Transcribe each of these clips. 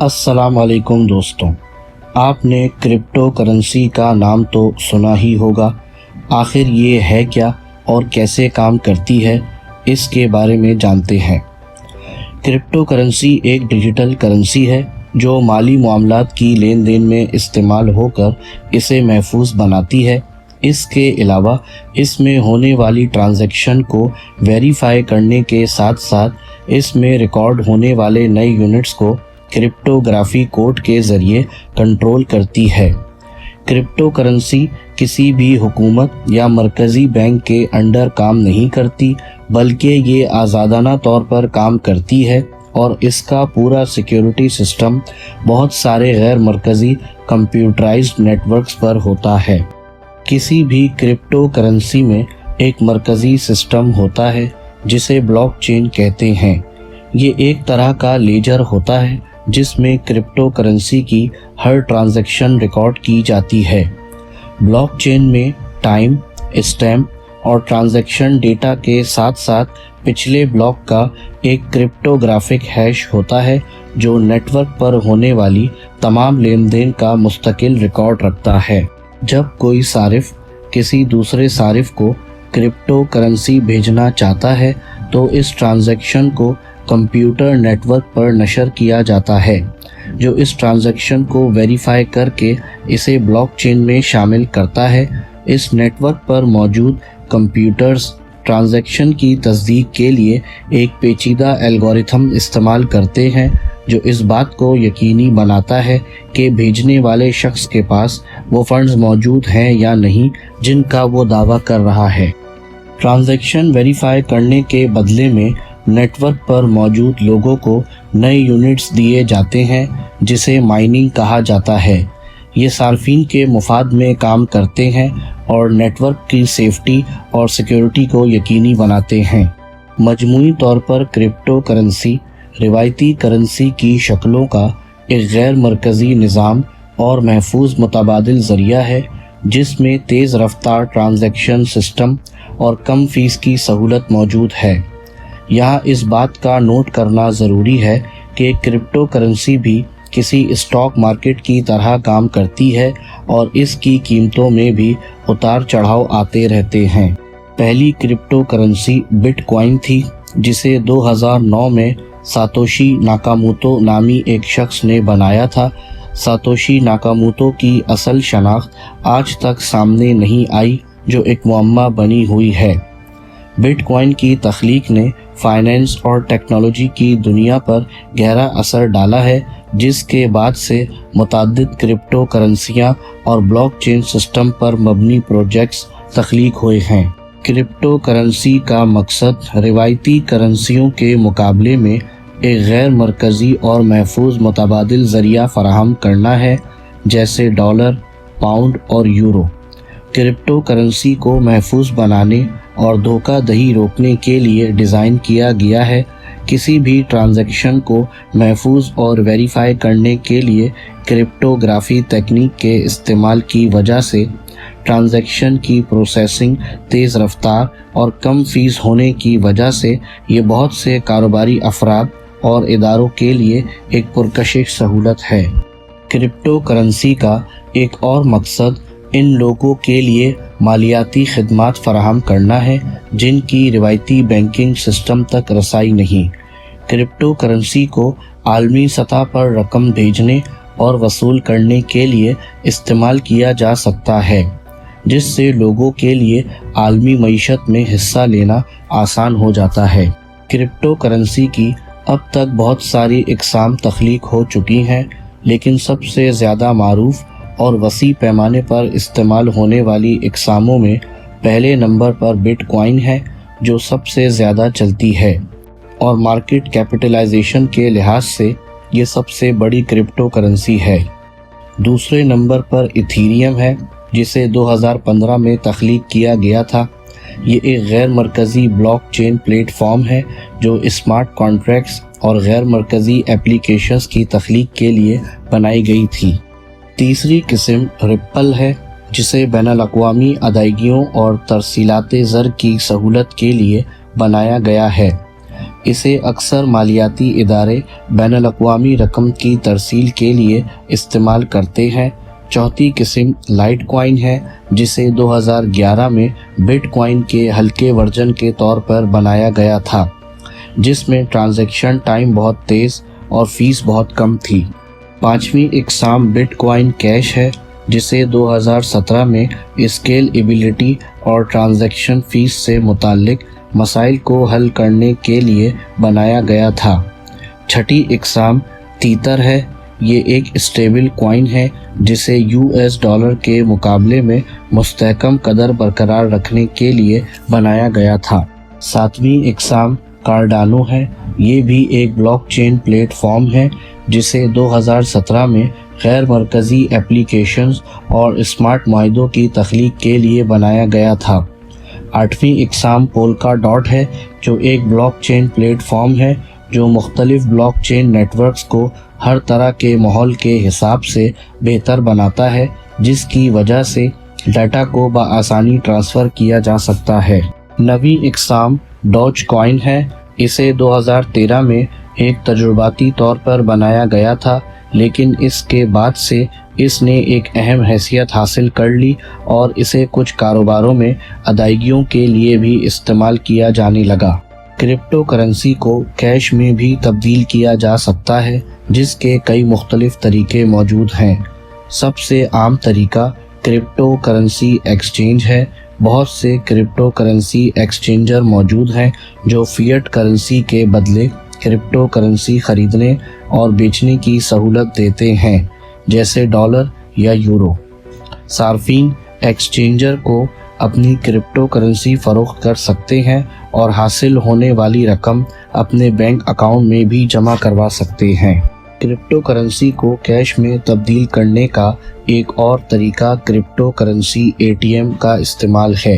अस्सलाम वालेकुम दोस्तों। आपने क्रिप्टो करेंसी का नाम तो सुना ही होगा। आखिर ये है क्या और कैसे काम करती है, इसके बारे में जानते हैं। क्रिप्टो करेंसी एक डिजिटल करेंसी है जो माली मामलात की लेन देन में इस्तेमाल होकर इसे महफूज बनाती है। इसके अलावा इसमें होने वाली ट्रांजैक्शन को वेरीफाई करने के साथ साथ इसमें रिकॉर्ड होने वाले नए यूनिट्स को क्रिप्टोग्राफी कोड के ज़रिए कंट्रोल करती है। क्रिप्टो करेंसी किसी भी हुकूमत या मरकज़ी बैंक के अंडर काम नहीं करती, बल्कि ये आज़ादाना तौर पर काम करती है और इसका पूरा सिक्योरिटी सिस्टम बहुत सारे गैर मरकज़ी कंप्यूटराइज्ड नेटवर्क्स पर होता है। किसी भी क्रिप्टो करेंसी में एक मरकज़ी सिस्टम होता है जिसे ब्लॉकचेन कहते हैं। ये एक तरह का लेजर होता है जिसमें क्रिप्टो करेंसी की हर ट्रांजैक्शन रिकॉर्ड की जाती है। ब्लॉकचेन में टाइम स्टैम्प और ट्रांजैक्शन डेटा के साथ साथ पिछले ब्लॉक का एक क्रिप्टोग्राफिक हैश होता है जो नेटवर्क पर होने वाली तमाम लेन देन का मुस्तकिल रिकॉर्ड रखता है। जब कोई सारिफ किसी दूसरे सारिफ को क्रिप्टो करेंसी भेजना चाहता है तो इस ट्रांजैक्शन को कंप्यूटर नेटवर्क पर नशर किया जाता है, जो इस ट्रांजैक्शन को वेरीफाई करके इसे ब्लॉकचेन में शामिल करता है। इस नेटवर्क पर मौजूद कंप्यूटर्स ट्रांजैक्शन की तस्दीक के लिए एक पेचीदा एल्गोरिथम इस्तेमाल करते हैं जो इस बात को यकीनी बनाता है कि भेजने वाले शख्स के पास वो फंड्स मौजूद हैं या नहीं जिनका वो दावा कर रहा है। ट्रांजैक्शन वेरीफाई करने के बदले में नेटवर्क पर मौजूद लोगों को नए यूनिट्स दिए जाते हैं जिसे माइनिंग कहा जाता है। ये सार्फिन के मुफाद में काम करते हैं और नेटवर्क की सेफ्टी और सिक्योरिटी को यकीनी बनाते हैं। मजमूई तौर पर क्रिप्टो करेंसी रिवायती करेंसी की शक्लों का एक गैर मरकज़ी निज़ाम और महफूज मुतबादिल ज़रिया है जिसमें तेज़ रफ्तार ट्रांजैक्शन सिस्टम और कम फ़ीस की सहूलत मौजूद है। यहाँ इस बात का नोट करना ज़रूरी है कि क्रिप्टो करेंसी भी किसी स्टॉक मार्केट की तरह काम करती है और इसकी कीमतों में भी उतार चढ़ाव आते रहते हैं। पहली क्रिप्टो करेंसी बिटकॉइन थी जिसे 2009 में सातोशी नाकामोतो नामी एक शख्स ने बनाया था। सातोशी नाकामोतो की असल शनाख्त आज तक सामने नहीं आई, जो एक मुअम्मा बनी हुई है। बिटकॉइन की तख्लीक ने फाइनेंस और टेक्नोलॉजी की दुनिया पर गहरा असर डाला है, जिसके बाद से मुतअद्दिद क्रिप्टो करेंसियाँ और ब्लॉकचेन सिस्टम पर मबनी प्रोजेक्ट्स तख्लीक हुए हैं। क्रिप्टो करेंसी का मकसद रिवायती करेंसियों के मुकाबले में एक गैर मरकज़ी और महफूज मुतबादिल ज़रिया फ़राहम करना है, जैसे डॉलर, पाउंड और यूरो। क्रिप्टो करेंसी को महफूज बनाने और धोखाधड़ी रोकने के लिए डिज़ाइन किया गया है। किसी भी ट्रांजैक्शन को महफूज और वेरीफाई करने के लिए क्रिप्टोग्राफी तकनीक के इस्तेमाल की वजह से ट्रांजैक्शन की प्रोसेसिंग तेज़ रफ्तार और कम फ़ीस होने की वजह से ये बहुत से कारोबारी अफराद और इदारों के लिए एक पुरकशिश सहूलत है। क्रिप्टो करेंसी का एक और मकसद इन लोगों के लिए मालियाती खिदमात फराहम करना है जिनकी रिवायती बैंकिंग सिस्टम तक रसाई नहीं। क्रिप्टो करेंसी को आलमी सतह पर रकम भेजने और वसूल करने के लिए इस्तेमाल किया जा सकता है, जिससे लोगों के लिए आलमी मईशत में हिस्सा लेना आसान हो जाता है। क्रिप्टो करेंसी की अब तक बहुत सारी इकसाम तख्लीक हो चुकी हैं, लेकिन सबसे ज़्यादा मारूफ और वसी पैमाने पर इस्तेमाल होने वाली इकसामों में पहले नंबर पर बिटकॉइन है, जो सबसे ज़्यादा चलती है और मार्केट कैपिटलाइजेशन के लिहाज से ये सबसे बड़ी क्रिप्टो करेंसी है। दूसरे नंबर पर इथीरियम है, जिसे 2015 में तख्लीक किया गया था। ये एक गैर मरकज़ी ब्लॉकचेन प्लेटफॉर्म है जो स्मार्ट कॉन्ट्रैक्ट्स और गैर मरकज़ी एप्लीकेशंस की तख्लीक के लिए बनाई गई थी। तीसरी किस्म रिप्पल है, जिसे बैनुल-अक़वामी अदायगियों और तरसीलात ज़र की सहूलत के लिए बनाया गया है। इसे अक्सर मालियाती इदारे बैनुल-अक़वामी रकम की तरसील के लिए इस्तेमाल करते हैं। चौथी किस्म लाइट कॉइन है, जिसे 2011 में बिटकॉइन के हल्के वर्जन के तौर पर बनाया गया था, जिसमें ट्रांजैक्शन टाइम बहुत तेज़ और फीस बहुत कम थी। पाँचवीं इक़साम बिटकॉइन कैश है, जिसे 2017 में स्केलेबिलिटी और ट्रांजैक्शन फ़ीस से मुताल्लिक मसाइल को हल करने के लिए बनाया गया था। छठी इक़साम तीतर है। ये एक स्टेबल कॉइन है जिसे US डॉलर के मुकाबले में मुस्तहकम कदर बरकरार रखने के लिए बनाया गया था। सातवीं इक़साम कार्डानो है। ये भी एक ब्लॉकचेन प्लेटफॉर्म है जिसे 2017 में गैर मरकज़ी एप्लीकेशंस और स्मार्ट मुआहिदों की तख्लीक के लिए बनाया गया था। आठवीं इक़साम पोल्काडॉट है, जो एक ब्लॉकचेन प्लेटफॉर्म है जो मुख्तलिफ ब्लॉकचेन नेटवर्क्स को हर तरह के माहौल के हिसाब से बेहतर बनाता है, जिसकी वजह से डाटा को बआसानी ट्रांसफ़र किया जा सकता है। नवीं इक़साम डॉज कॉइन है। इसे 2013 में एक तजुर्बाती तौर पर बनाया गया था, लेकिन इसके बाद से इसने एक अहम हैसियत हासिल कर ली और इसे कुछ कारोबारों में अदायगियों के लिए भी इस्तेमाल किया जाने लगा। क्रिप्टो करेंसी को कैश में भी तब्दील किया जा सकता है, जिसके कई मुख्तलिफ तरीके मौजूद हैं। सबसे आम तरीका क्रिप्टो करेंसी एक्सचेंज है। बहुत से क्रिप्टो करेंसी एक्सचेंजर मौजूद हैं जो फ़िएट करेंसी के बदले क्रिप्टो करेंसी ख़रीदने और बेचने की सहूलत देते हैं, जैसे डॉलर या यूरो। सार्फिन एक्सचेंजर को अपनी क्रिप्टो करेंसी फ़रोख्त कर सकते हैं और हासिल होने वाली रकम अपने बैंक अकाउंट में भी जमा करवा सकते हैं। क्रिप्टो करेंसी को कैश में तब्दील करने का एक और तरीका क्रिप्टो करेंसी ATM का इस्तेमाल है।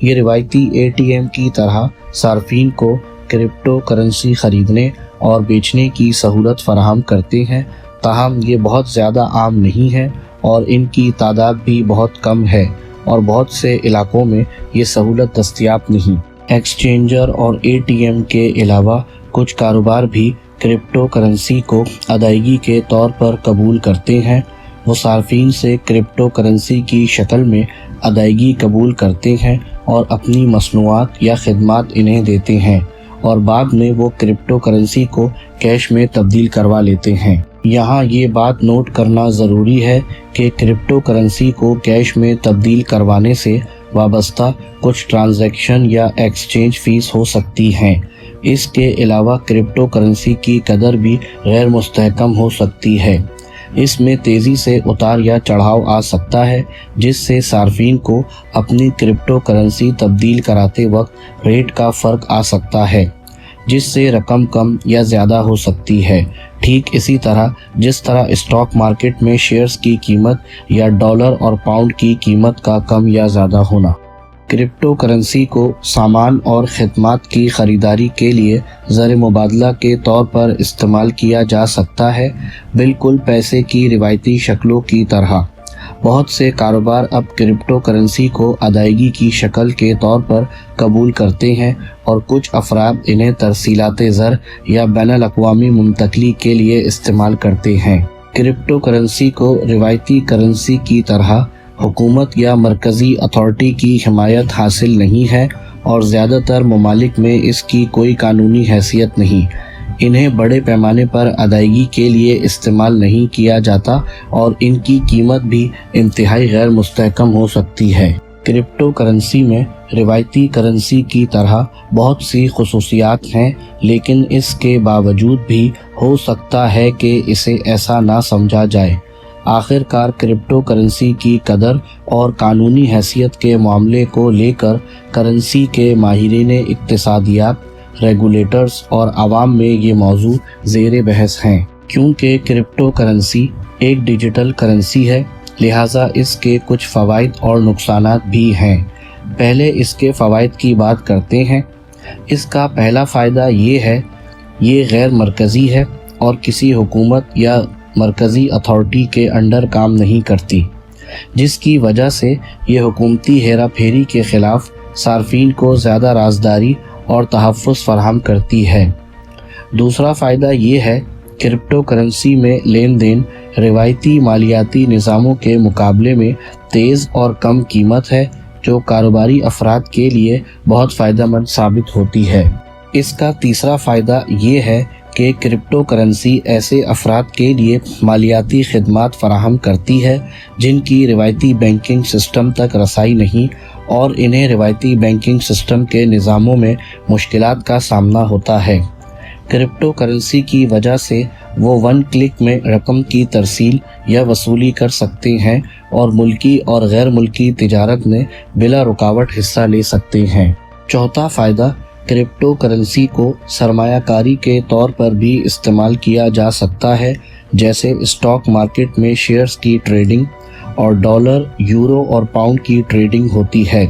ये रिवायती ATM की तरह सार्फिन को क्रिप्टो करेंसी ख़रीदने और बेचने की सहूलत फराहम करते हैं, ताहम ये बहुत ज़्यादा आम नहीं है और इनकी तादाद भी बहुत कम है और बहुत से इलाकों में ये सहूलत दस्तयाब नहीं। एक्सचेंजर और ATM के अलावा कुछ कारोबार भी क्रिप्टो करेंसी को अदायगी के तौर पर कबूल करते हैं। वो सार्फिन से क्रिप्टो करेंसी की शक्ल में अदायगी कबूल करते हैं और अपनी मसनूआत या खिदमात इन्हें देते हैं और बाद में वो क्रिप्टो करेंसी को कैश में तब्दील करवा लेते हैं। यहाँ ये बात नोट करना ज़रूरी है कि क्रिप्टो करेंसी को कैश में तब्दील करवाने से वाबस्ता कुछ ट्रांजैक्शन या एक्सचेंज फ़ीस हो सकती हैं। इसके अलावा क्रिप्टो करेंसी की कदर भी गैर मुस्तहकम हो सकती है। इसमें तेज़ी से उतार या चढ़ाव आ सकता है, जिससे सार्फिन को अपनी क्रिप्टो करेंसी तब्दील कराते वक्त रेट का फ़र्क आ सकता है, जिससे रकम कम या ज़्यादा हो सकती है। ठीक इसी तरह जिस तरह स्टॉक मार्केट में शेयर्स की कीमत या डॉलर और पाउंड की कीमत का कम या ज़्यादा होना। क्रिप्टो करेंसी को सामान और ख़िदमत की ख़रीदारी के लिए ज़र मुबादला के तौर पर इस्तेमाल किया जा सकता है, बिल्कुल पैसे की रिवायती शक्लों की तरह। बहुत से कारोबार अब क्रिप्टो करेंसी को अदायगी की शक्ल के तौर पर कबूल करते हैं और कुछ अफराद इन्हें तरसीलाते ज़र या बैनुल-अक़वामी मुंतकली के लिए इस्तेमाल करते हैं। क्रिप्टो करेंसी को रिवायती करेंसी की तरह हुकूमत या मरकज़ी अथॉरिटी की हिमायत हासिल नहीं है और ज़्यादातर ममालिक में इसकी कोई कानूनी हैसियत नहीं। इन्हें बड़े पैमाने पर अदायगी के लिए इस्तेमाल नहीं किया जाता और इनकी कीमत भी इंतहाई गैर मुस्तहकम हो सकती है। क्रिप्टो करेंसी में रिवायती करेंसी की तरह बहुत सी खुसूसियात हैं, लेकिन इसके बावजूद भी हो सकता है कि इसे ऐसा ना समझा जाए। आखिरकार क्रिप्टो करेंसी की कदर और कानूनी हैसियत के मामले को लेकर करेंसी के माहिरीन इक्तिसादियात, रेगुलेटर्स और आवाम में ये मौजू ज़ेर बहस हैं। क्योंकि क्रिप्टो करेंसी एक डिजिटल करेंसी है, लिहाजा इसके कुछ फ़वाइद और नुकसानात भी हैं। पहले इसके फ़वाइद की बात करते हैं। इसका पहला फ़ायदा ये है, ये गैर मरकज़ी है और किसी हुकूमत या मरकज़ी अथॉरिटी के अंडर काम नहीं करती, जिसकी वजह से ये हुकूमती हेरा फेरी के ख़िलाफ़ सार्फिन को ज़्यादा राजदारी और तहफ़्फ़ुज़ फराहम करती है। दूसरा फ़ायदा ये है, क्रिप्टो करेंसी में लेन देन रिवायती मालियाती निज़ामों के मुकाबले में तेज़ और कम कीमत है, जो कारोबारी अफराद के लिए बहुत फ़ायदेमंद साबित होती है। इसका तीसरा फ़ायदा ये है कि क्रिप्टो करेंसी ऐसे अफराद के लिए मालियाती खिदमात फराहम करती है जिनकी रिवायती बैंकिंग सिस्टम तक रसाई नहीं और इन्हें रिवायती बैंकिंग सिस्टम के निज़ामों में मुश्किलात का सामना होता है। क्रिप्टो करेंसी की वजह से वो 1 क्लिक में रकम की तरसील या वसूली कर सकते हैं और मुल्की और गैर मुल्की तिजारत में बिला रुकावट हिस्सा ले सकते हैं। चौथा फ़ायदा, क्रिप्टो करेंसी को सरमायाकारी के तौर पर भी इस्तेमाल किया जा सकता है, जैसे स्टॉक मार्केट में शेयर्स की ट्रेडिंग और डॉलर, यूरो और पाउंड की ट्रेडिंग होती है।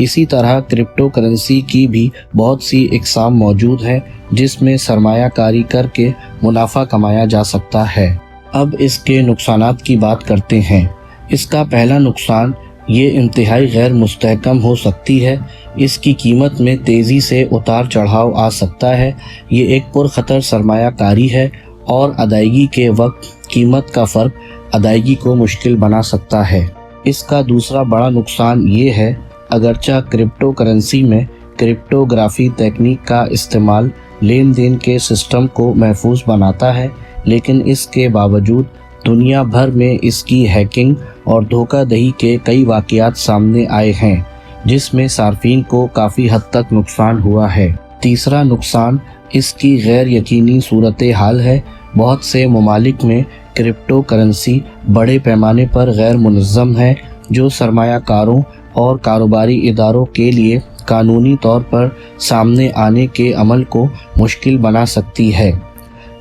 इसी तरह क्रिप्टो करेंसी की भी बहुत सी इकसाम मौजूद हैं जिसमें सरमायाकारी करके मुनाफा कमाया जा सकता है। अब इसके नुकसानात की बात करते हैं। इसका पहला नुकसान ये इंतहाई गैर मुस्तहकम हो सकती है। इसकी कीमत में तेज़ी से उतार चढ़ाव आ सकता है। ये एक पुरखतर सरमायाकारी है और अदायगी के वक्त कीमत का फ़र्क अदायगी को मुश्किल बना सकता है। इसका दूसरा बड़ा नुकसान ये है, अगरचा क्रिप्टो करेंसी में क्रिप्टोग्राफी तकनीक का इस्तेमाल लेन देन के सिस्टम को महफूज बनाता है, लेकिन इसके बावजूद दुनिया भर में इसकी हैकिंग और धोखाधड़ी के कई वाक़यात सामने आए हैं, जिसमें सार्फिन को काफ़ी हद तक नुकसान हुआ है। तीसरा नुकसान इसकी गैर यकीनी सूरत हाल है। बहुत से ममालिक में क्रिप्टो करेंसी बड़े पैमाने पर गैर मुनज़्ज़म है, जो सरमायाकारों और कारोबारी इदारों के लिए कानूनी तौर पर सामने आने के अमल को मुश्किल बना सकती है।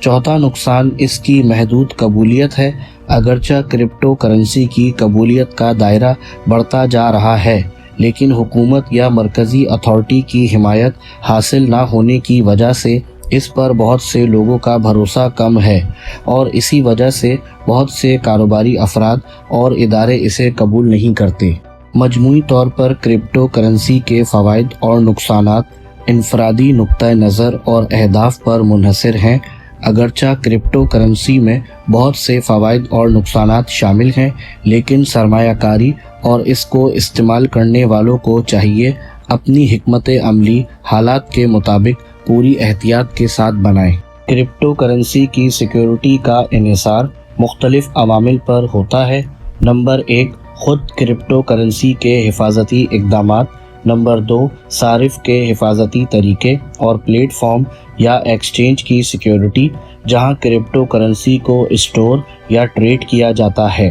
चौथा नुकसान इसकी महदूद कबूलियत है। अगरचा क्रिप्टो करेंसी की कबूलियत का दायरा बढ़ता जा रहा है, लेकिन हुकूमत या मरकज़ी अथॉरिटी की हिमायत हासिल ना होने की वजह से इस पर बहुत से लोगों का भरोसा कम है और इसी वजह से बहुत से कारोबारी अफराद और इदारे इसे कबूल नहीं करते। मजमूई तौर पर क्रिप्टो करेंसी के फ़वाइद और नुकसानात इनफरादी नुक्ता नज़र और अहदाफ पर मुनहसर हैं। अगरचा क्रिप्टो करेंसी में बहुत से फ़वाइद और नुकसानात शामिल हैं, लेकिन सरमायाकारी और इसको इस्तेमाल करने वालों को चाहिए अपनी हिकमत अमली हालात के मुताबिक पूरी एहतियात के साथ बनाएं। क्रिप्टो करेंसी की सिक्योरिटी का इन्हिसार मुख्तलिफ अवामिल पर होता है। नंबर 1, ख़ुद क्रिप्टो करेंसी के हिफाजती इक़दामात। नंबर 2, सारिफ के हिफाजती तरीके और प्लेटफॉर्म या एक्सचेंज की सिक्योरिटी जहां क्रिप्टो करेंसी को स्टोर या ट्रेड किया जाता है।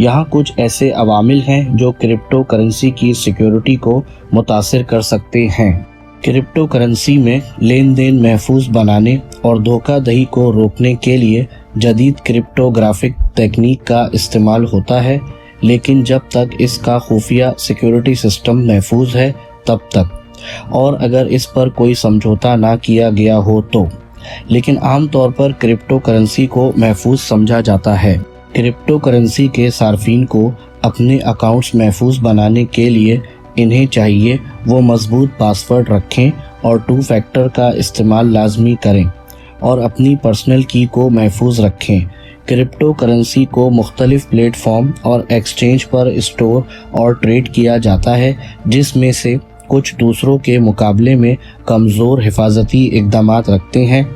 यहाँ कुछ ऐसे अवामिल हैं जो क्रिप्टो करेंसी की सिक्योरिटी को मुतासिर कर सकते हैं। क्रिप्टो करेंसी में लेन देन महफूज बनाने और धोखाधड़ी को रोकने के लिए जदीद क्रिप्टोग्राफिक तकनीक का इस्तेमाल होता है, लेकिन जब तक इसका खुफिया सिक्योरिटी सिस्टम महफूज है तब तक, और अगर इस पर कोई समझौता ना किया गया हो तो। लेकिन आम तौर पर क्रिप्टो करेंसी को महफूज समझा जाता है। क्रिप्टो करेंसी के सार्फिन को अपने अकाउंट्स महफूज बनाने के लिए इन्हें चाहिए वो मजबूत पासवर्ड रखें और 2 फैक्टर का इस्तेमाल लाजमी करें और अपनी पर्सनल की को महफूज रखें। क्रिप्टो करेंसी को मुख्तलिफ प्लेटफॉर्म और एक्सचेंज पर स्टोर और ट्रेड किया जाता है, जिसमें से कुछ दूसरों के मुकाबले में कमज़ोर हिफाजती इक़दामात रखते हैं।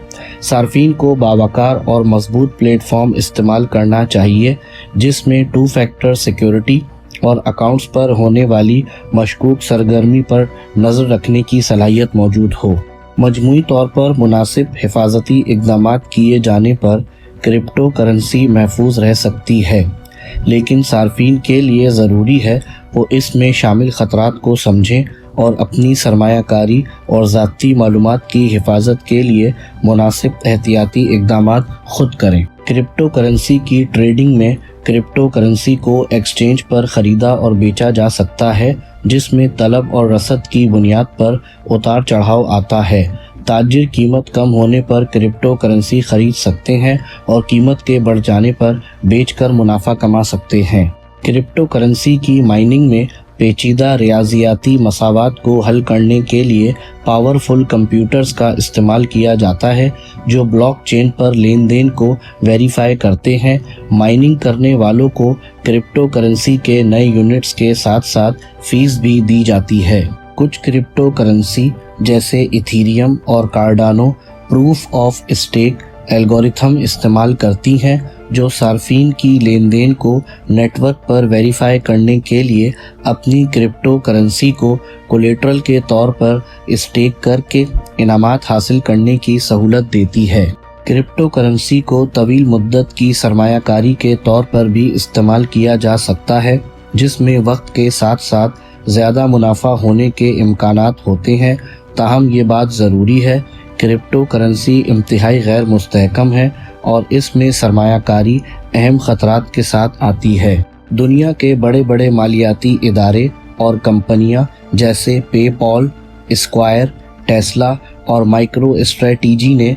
सार्फिन को बावकार और मजबूत प्लेटफॉर्म इस्तेमाल करना चाहिए, जिसमें 2 फैक्टर सिक्योरिटी और अकाउंट्स पर होने वाली मशकूक सरगर्मी पर नज़र रखने की सलाहियत मौजूद हो। मजमूई तौर पर मुनासिब हिफाजती इक़दामात किए जाने पर क्रिप्टो करेंसी महफूज रह सकती है, लेकिन सार्फिन के लिए ज़रूरी है वो इसमें शामिल ख़तरात को समझें और अपनी सरमायाकारी और ज़ाती मालूमात की हिफाजत के लिए मुनासिब एहतियाती इक़दामात खुद करें। क्रिप्टो करेंसी की ट्रेडिंग में क्रिप्टो करेंसी को एक्सचेंज पर ख़रीदा और बेचा जा सकता है, जिसमें तलब और रसद की बुनियाद पर उतार चढ़ाव आता है। ताजिर कीमत कम होने पर क्रिप्टो करेंसी ख़रीद सकते हैं और कीमत के बढ़ जाने पर बेचकर मुनाफा कमा सकते हैं। क्रिप्टो करेंसी की माइनिंग में पेचीदा रियाजियाती मसावात को हल करने के लिए पावरफुल कंप्यूटर्स का इस्तेमाल किया जाता है जो ब्लॉकचेन पर लेन देन को वेरीफाई करते हैं। माइनिंग करने वालों को क्रिप्टो करेंसी के नए यूनिट्स के साथ साथ फीस भी दी जाती है। कुछ क्रिप्टो करेंसी जैसे इथीरियम और Cardano proof of stake algorithm इस्तेमाल करती हैं जो सार्फिन की लेन देन को नेटवर्क पर वेरीफाई करने के लिए अपनी क्रिप्टो करेंसी को कोलेटरल के तौर पर स्टेक करके इनामात हासिल करने की सहूलत देती है। क्रिप्टो करेंसी को तवील मुद्दत की सरमायाकारी के तौर पर भी इस्तेमाल किया जा सकता है जिसमें वक्त के साथ साथ ज़्यादा मुनाफा होने के इम्कानात होते हैं। ताहम ये बात ज़रूरी है, क्रिप्टो करेंसी इंतहाई गैर मुस्तहकम है और इसमें सरमायाकारी अहम ख़तरात के साथ आती है। दुनिया के बड़े बड़े मालियाती इदारे और कंपनियां जैसे पेपॉल, स्क्वायर, टेस्ला और माइक्रो स्ट्रैटेजी ने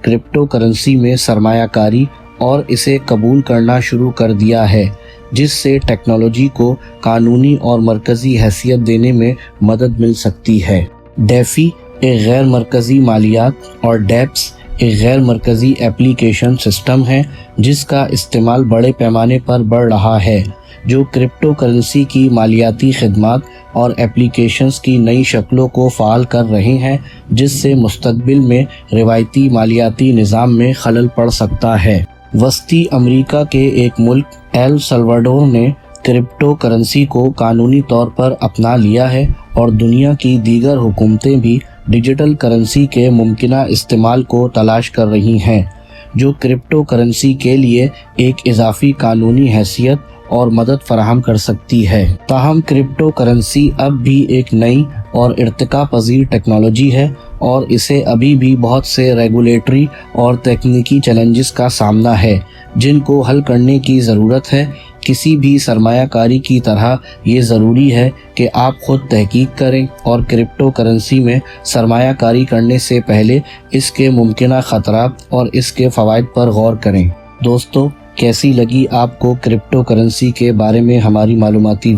क्रिप्टो करेंसी में सरमायाकारी और इसे कबूल करना शुरू कर दिया है जिससे टेक्नोलॉजी को कानूनी और मरकज़ी हैसियत देने में मदद मिल सकती है। डेफी एक गैर मरकज़ी मालियात और डेप्स एक गैर मरकज़ी एप्लीकेशन सिस्टम है जिसका इस्तेमाल बड़े पैमाने पर बढ़ रहा है जो क्रिप्टो करेंसी की मालियाती खिदमात और एप्लीकेशंस की नई शक्लों को फ़ाल कर रहे हैं जिससे मुस्तकबिल में रिवायती मालियाती निज़ाम में खलल पड़ सकता है। वस्ती अमेरिका के एक मुल्क एल सल्वाडोर ने क्रिप्टो करेंसी को कानूनी तौर पर अपना लिया है और दुनिया की दीगर हुकूमतें भी डिजिटल करेंसी के मुमकिना इस्तेमाल को तलाश कर रही हैं जो क्रिप्टो करेंसी के लिए एक इजाफी कानूनी हैसियत और मदद फराहम कर सकती है। ताहम क्रिप्टो करेंसी अब भी एक नई और इर्तिका पजीर टेक्नोलॉजी है और इसे अभी भी बहुत से रेगुलेटरी और तकनीकी चैलेंजेस का सामना है जिनको हल करने की ज़रूरत है। किसी भी सरमायाकारी की तरह ये ज़रूरी है कि आप खुद तहकीक करें और क्रिप्टो करेंसी में सरमायाकारी करने से पहले इसके मुमकिना ख़तरात और इसके फ़वाइद पर गौर करें। दोस्तों, कैसी लगी आपको क्रिप्टो करेंसी के बारे में हमारी मालूमाती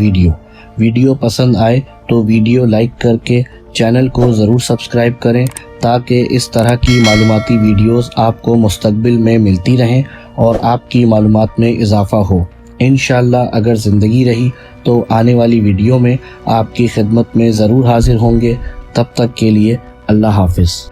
वीडियो पसंद आए तो वीडियो लाइक करके चैनल को ज़रूर सब्सक्राइब करें ताकि इस तरह की मालूमाती वीडियोस आपको मुस्तकबिल में मिलती रहें और आपकी मालूमात में इजाफ़ा हो। इंशाअल्लाह अगर ज़िंदगी रही तो आने वाली वीडियो में आपकी खिदमत में ज़रूर हाजिर होंगे। तब तक के लिए अल्लाह हाफ़िज़।